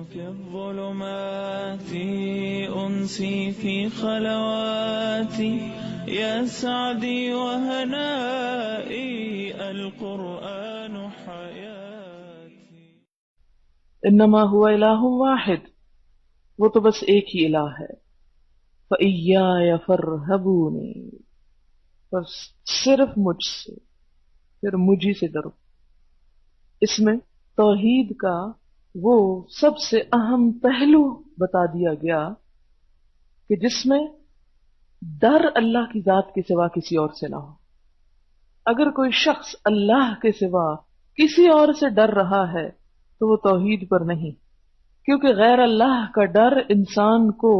في الظلمات أنسي في خلواتي يا سعدي وهنائي القرآن حياتي. انما هو الہ واحد، وہ تو بس ایک ہی الہ ہے. فإیایا فارہبونی، بس صرف مجھ سے، پھر مجھ ہی سے ڈرو. اس میں توحید کا وہ سب سے اہم پہلو بتا دیا گیا کہ جس میں ڈر اللہ کی ذات کے سوا کسی اور سے نہ ہو. اگر کوئی شخص اللہ کے سوا کسی اور سے ڈر رہا ہے تو وہ توحید پر نہیں، کیونکہ غیر اللہ کا ڈر انسان کو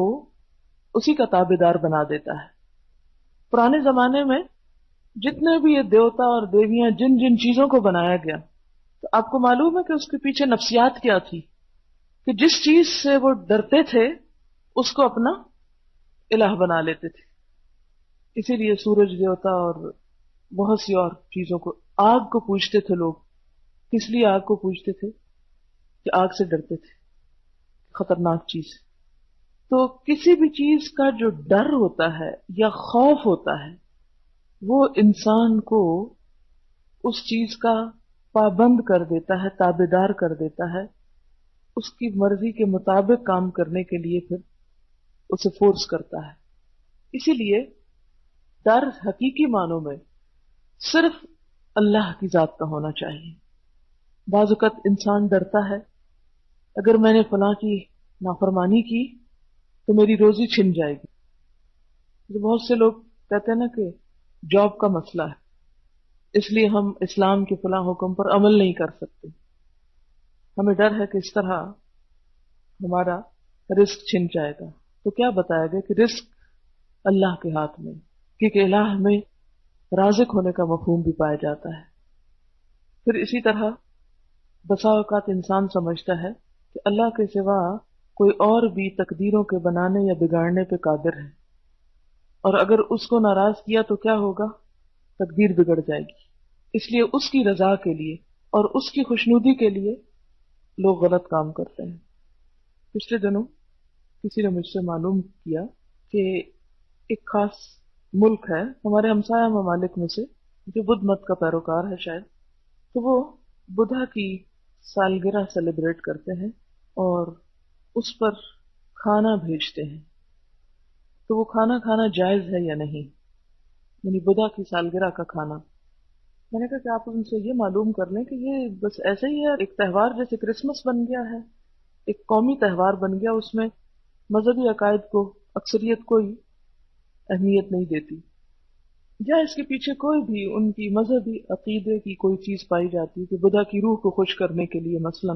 اسی کا تابعدار بنا دیتا ہے. پرانے زمانے میں جتنے بھی یہ دیوتا اور دیویاں جن جن چیزوں کو بنایا گیا، تو آپ کو معلوم ہے کہ اس کے پیچھے نفسیات کیا تھی، کہ جس چیز سے وہ ڈرتے تھے اس کو اپنا الہ بنا لیتے تھے. اسی لیے سورج دیوتا اور بہت سی اور چیزوں کو، آگ کو پوجتے تھے لوگ. کس لیے آگ کو پوجتے تھے؟ کہ آگ سے ڈرتے تھے، خطرناک چیز. تو کسی بھی چیز کا جو ڈر ہوتا ہے یا خوف ہوتا ہے وہ انسان کو اس چیز کا پابند کر دیتا ہے، تابعدار کر دیتا ہے، اس کی مرضی کے مطابق کام کرنے کے لیے پھر اسے فورس کرتا ہے. اسی لیے ڈر حقیقی معنوں میں صرف اللہ کی ذات کا ہونا چاہیے. بعض اوقات انسان ڈرتا ہے اگر میں نے فلاں کی نافرمانی کی تو میری روزی چھن جائے گی. بہت سے لوگ کہتے ہیں نا کہ جاب کا مسئلہ ہے، اس لیے ہم اسلام کے فلاں حکم پر عمل نہیں کر سکتے. ہمیں ڈر ہے کہ اس طرح ہمارا رزق چھن جائے گا. تو کیا بتایا گیا کہ رزق اللہ کے ہاتھ میں، کیونکہ الہ میں رازق ہونے کا مفہوم بھی پایا جاتا ہے. پھر اسی طرح بسا اوقات انسان سمجھتا ہے کہ اللہ کے سوا کوئی اور بھی تقدیروں کے بنانے یا بگاڑنے پہ قادر ہے، اور اگر اس کو ناراض کیا تو کیا ہوگا؟ تقدیر بگڑ جائے گی. اس لیے اس کی رضا کے لیے اور اس کی خوشنودی کے لیے لوگ غلط کام کرتے ہیں. پچھلے دنوں کسی نے مجھ سے معلوم کیا کہ ایک خاص ملک ہے ہمارے ہمسایہ ممالک میں سے جو بدھ مت کا پیروکار ہے شاید، تو وہ بدھا کی سالگرہ سیلیبریٹ کرتے ہیں اور اس پر کھانا بھیجتے ہیں. تو وہ کھانا کھانا جائز ہے یا نہیں، یعنی بدھا کی سالگرہ کا کھانا. میں نے کہا کہ آپ ان سے یہ معلوم کر لیں کہ یہ بس ایسے ہی ہے، ایک تہوار جیسے کرسمس بن گیا ہے، ایک قومی تہوار بن گیا، اس میں مذہبی عقائد کو اکثریت کوئی اہمیت نہیں دیتی، یا اس کے پیچھے کوئی بھی ان کی مذہبی عقیدے کی کوئی چیز پائی جاتی ہے کہ بدھا کی روح کو خوش کرنے کے لیے مثلا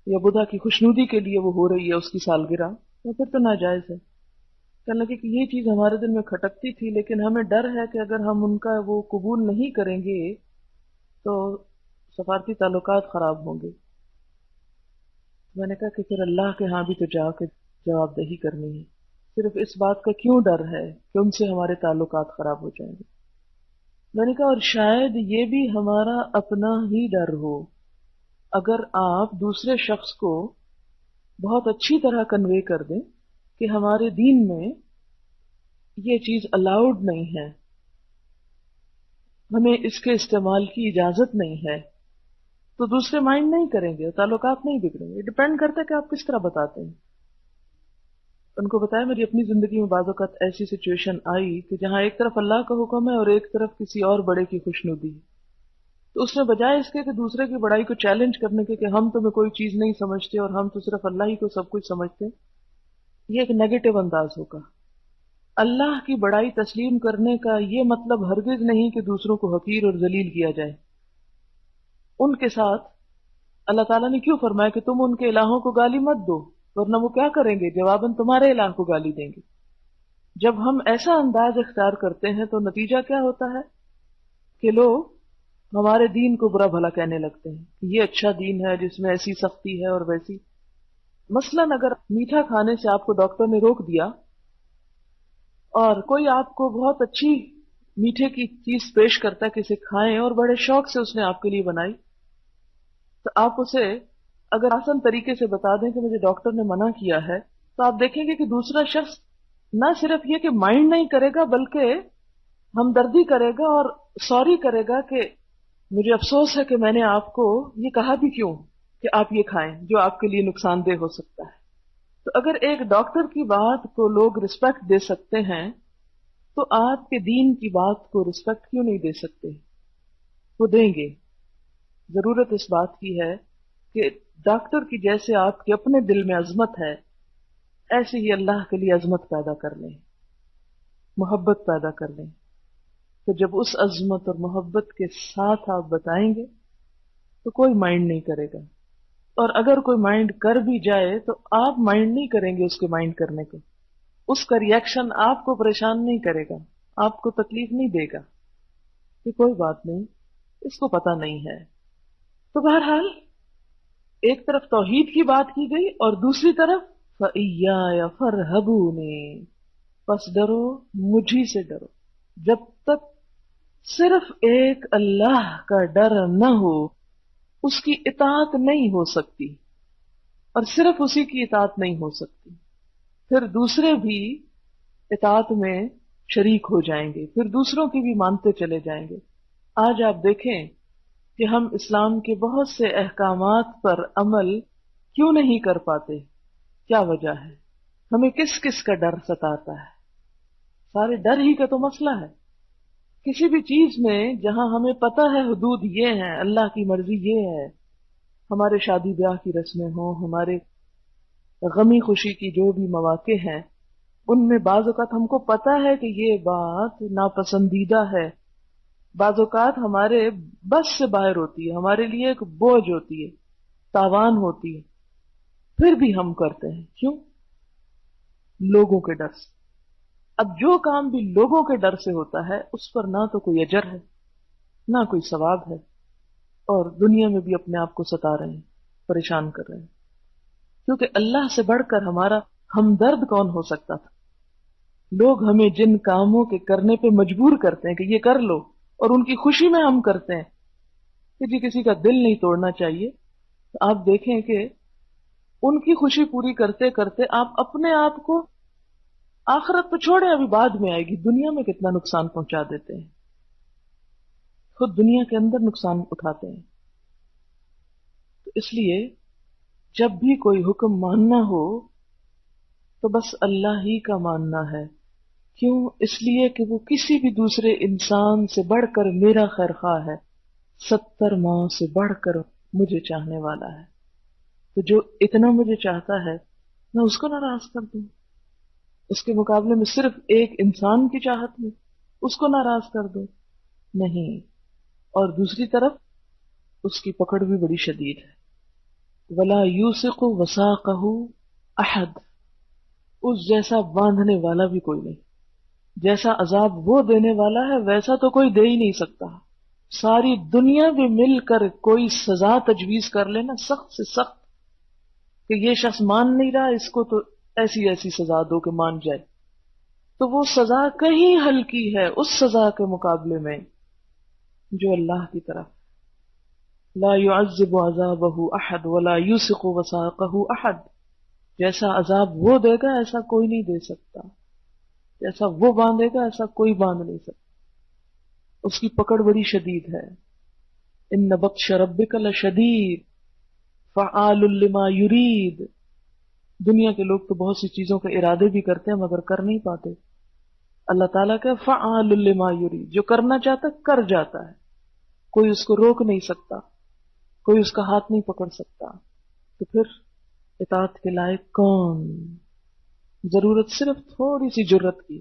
یا بدھا کی خوشنودی کے لیے وہ ہو رہی ہے اس کی سالگرہ، تو پھر تو ناجائز ہے. کہنے لگے کہ یہ چیز ہمارے دل میں کھٹکتی تھی، لیکن ہمیں ڈر ہے کہ اگر ہم ان کا وہ قبول نہیں کریں گے تو سفارتی تعلقات خراب ہوں گے. میں نے کہا کہ پھر اللہ کے ہاں بھی تو جا کے جواب دہی کرنی ہے. صرف اس بات کا کیوں ڈر ہے کہ ان سے ہمارے تعلقات خراب ہو جائیں گے؟ میں نے کہا اور شاید یہ بھی ہمارا اپنا ہی ڈر ہو. اگر آپ دوسرے شخص کو بہت اچھی طرح کنوے کر دیں کہ ہمارے دین میں یہ چیز الاؤڈ نہیں ہے، ہمیں اس کے استعمال کی اجازت نہیں ہے، تو دوسرے مائنڈ نہیں کریں گے، تعلقات نہیں بگڑیں گے. ڈپینڈ کرتا ہے کہ آپ کس طرح بتاتے ہیں. ان کو بتایا میری اپنی زندگی میں بعض اوقات ایسی سچویشن آئی کہ جہاں ایک طرف اللہ کا حکم ہے اور ایک طرف کسی اور بڑے کی خوشنودی ہے، تو اس نے بجائے اس کے کہ دوسرے کی بڑائی کو چیلنج کرنے کے کہ ہم تمہیں کوئی چیز نہیں سمجھتے اور ہم تو صرف اللہ ہی کو سب کچھ سمجھتے، یہ ایک نیگیٹو انداز ہوگا. اللہ کی بڑائی تسلیم کرنے کا یہ مطلب ہرگز نہیں کہ دوسروں کو حقیر اور ذلیل کیا جائے. ان کے ساتھ اللہ تعالیٰ نے کیوں فرمایا کہ تم ان کے الہوں کو گالی مت دو، ورنہ وہ کیا کریں گے؟ جواباً تمہارے الہ کو گالی دیں گے. جب ہم ایسا انداز اختیار کرتے ہیں تو نتیجہ کیا ہوتا ہے کہ لوگ ہمارے دین کو برا بھلا کہنے لگتے ہیں کہ یہ اچھا دین ہے جس میں ایسی سختی ہے اور ویسی. مثلاً اگر میٹھا کھانے سے آپ کو ڈاکٹر نے روک دیا اور کوئی آپ کو بہت اچھی میٹھے کی چیز پیش کرتا ہے کہ اسے کھائیں اور بڑے شوق سے اس نے آپ کے لیے بنائی، تو آپ اسے اگر آسان طریقے سے بتا دیں کہ مجھے ڈاکٹر نے منع کیا ہے، تو آپ دیکھیں گے کہ دوسرا شخص نہ صرف یہ کہ مائنڈ نہیں کرے گا بلکہ ہمدردی کرے گا اور سوری کرے گا کہ مجھے افسوس ہے کہ میں نے آپ کو یہ کہا بھی کیوں کہ آپ یہ کھائیں جو آپ کے لیے نقصان دہ ہو سکتا ہے۔ تو اگر ایک ڈاکٹر کی بات کو لوگ رسپیکٹ دے سکتے ہیں تو آپ کے دین کی بات کو رسپیکٹ کیوں نہیں دے سکتے؟ وہ دیں گے۔ ضرورت اس بات کی ہے کہ ڈاکٹر کی جیسے آپ کے اپنے دل میں عظمت ہے، ایسے ہی اللہ کے لیے عظمت پیدا کر لیں، محبت پیدا کر لیں۔ تو جب اس عظمت اور محبت کے ساتھ آپ بتائیں گے تو کوئی مائنڈ نہیں کرے گا، اور اگر کوئی مائنڈ کر بھی جائے تو آپ مائنڈ نہیں کریں گے اس کے مائنڈ کرنے کو، اس کا ریئیکشن آپ کو پریشان نہیں کرے گا، آپ کو تکلیف نہیں دے گا کہ کوئی بات نہیں، اس کو پتہ نہیں ہے۔ تو بہرحال ایک طرف توحید کی بات کی گئی اور دوسری طرف فَإِيَّايَ فَارْهَبُونِ، پس ڈرو مجھی سے ڈرو۔ جب تک صرف ایک اللہ کا ڈر نہ ہو اس کی اطاعت نہیں ہو سکتی، اور صرف اسی کی اطاعت نہیں ہو سکتی، پھر دوسرے بھی اطاعت میں شریک ہو جائیں گے، پھر دوسروں کی بھی مانتے چلے جائیں گے۔ آج آپ دیکھیں کہ ہم اسلام کے بہت سے احکامات پر عمل کیوں نہیں کر پاتے؟ کیا وجہ ہے؟ ہمیں کس کس کا ڈر ستاتا ہے؟ سارے ڈر ہی کا تو مسئلہ ہے۔ کسی بھی چیز میں جہاں ہمیں پتہ ہے حدود یہ ہیں، اللہ کی مرضی یہ ہے، ہمارے شادی بیاہ کی رسمیں ہوں، ہمارے غمی خوشی کی جو بھی مواقع ہیں، ان میں بعض اوقات ہم کو پتہ ہے کہ یہ بات ناپسندیدہ ہے، بعض اوقات ہمارے بس سے باہر ہوتی ہے، ہمارے لیے ایک بوجھ ہوتی ہے، تاوان ہوتی ہے، پھر بھی ہم کرتے ہیں۔ کیوں؟ لوگوں کے ڈر سے۔ اب جو کام بھی لوگوں کے ڈر سے ہوتا ہے اس پر نہ تو کوئی اجر ہے نہ کوئی ثواب ہے، اور دنیا میں بھی اپنے آپ کو ستا رہے ہیں، پریشان کر رہے ہیں، کیونکہ اللہ سے بڑھ کر ہمارا ہمدرد کون ہو سکتا تھا؟ لوگ ہمیں جن کاموں کے کرنے پہ مجبور کرتے ہیں کہ یہ کر لو، اور ان کی خوشی میں ہم کرتے ہیں کہ جی کسی کا دل نہیں توڑنا چاہیے، تو آپ دیکھیں کہ ان کی خوشی پوری کرتے کرتے آپ اپنے آپ کو، آخرت تو چھوڑے ابھی بعد میں آئے گی، دنیا میں کتنا نقصان پہنچا دیتے ہیں، خود دنیا کے اندر نقصان اٹھاتے ہیں۔ تو اس لیے جب بھی کوئی حکم ماننا ہو تو بس اللہ ہی کا ماننا ہے۔ کیوں؟ اس لیے کہ وہ کسی بھی دوسرے انسان سے بڑھ کر میرا خیرخواہ ہے، 70 ماہ سے بڑھ کر مجھے چاہنے والا ہے۔ تو جو اتنا مجھے چاہتا ہے میں اس کو ناراض کر دوں؟ اس کے مقابلے میں صرف ایک انسان کی چاہت میں اس کو ناراض کر دوں؟ نہیں۔ اور دوسری طرف اس کی پکڑ بھی بڑی شدید ہے۔ وَلَا يُوثِقُ وَثَاقَهُ أَحَدٌ، اس جیسا باندھنے والا بھی کوئی نہیں، جیسا عذاب وہ دینے والا ہے ویسا تو کوئی دے ہی نہیں سکتا۔ ساری دنیا بھی مل کر کوئی سزا تجویز کر لینا سخت سے سخت کہ یہ شخص مان نہیں رہا، اس کو تو ایسی ایسی سزا دو کہ مان جائے، تو وہ سزا کہیں ہلکی ہے اس سزا کے مقابلے میں جو اللہ کی طرف۔ لا يعذب عذابه احد ولا يوثق وثاقه احد، جیسا عذاب وہ دے گا ایسا کوئی نہیں دے سکتا، جیسا وہ باندھے گا ایسا کوئی باندھ نہیں سکتا، اس کی پکڑ بڑی شدید ہے۔ ان بطش ربک لشدید فعال لما یرید، دنیا کے لوگ تو بہت سی چیزوں کے ارادے بھی کرتے ہیں مگر کر نہیں پاتے، اللہ تعالیٰ کا فعال لما یرید، جو کرنا چاہتا کر جاتا ہے، کوئی اس کو روک نہیں سکتا، کوئی اس کا ہاتھ نہیں پکڑ سکتا۔ تو پھر اطاعت کے لائق کون؟ ضرورت صرف تھوڑی سی جرت کی،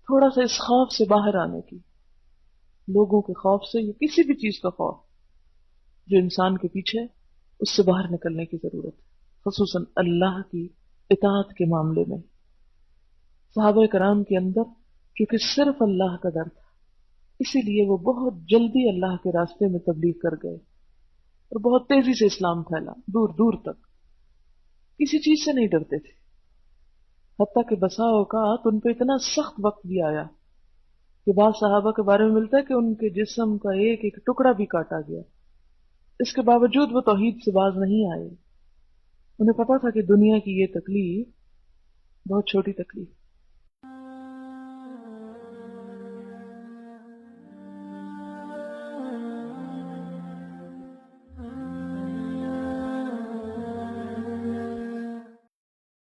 تھوڑا سا اس خوف سے باہر آنے کی، لوگوں کے خوف سے یا کسی بھی چیز کا خوف جو انسان کے پیچھے، اس سے باہر نکلنے کی ضرورت ہے، خصوصاً اللہ کی اطاعت کے معاملے میں۔ صحابہ کرام کے اندر کیونکہ صرف اللہ کا ڈر تھا، اسی لیے وہ بہت جلدی اللہ کے راستے میں تبلیغ کر گئے اور بہت تیزی سے اسلام پھیلا، دور دور تک کسی چیز سے نہیں ڈرتے تھے، حتیٰ کہ بسا اوقات ان پہ اتنا سخت وقت بھی آیا کہ بعض صحابہ کے بارے میں ملتا ہے کہ ان کے جسم کا ایک ایک ٹکڑا بھی کاٹا گیا، اس کے باوجود وہ توحید سے باز نہیں آئے. انہیں پتا تھا کہ دنیا کی یہ تکلیف بہت چھوٹی تکلیف.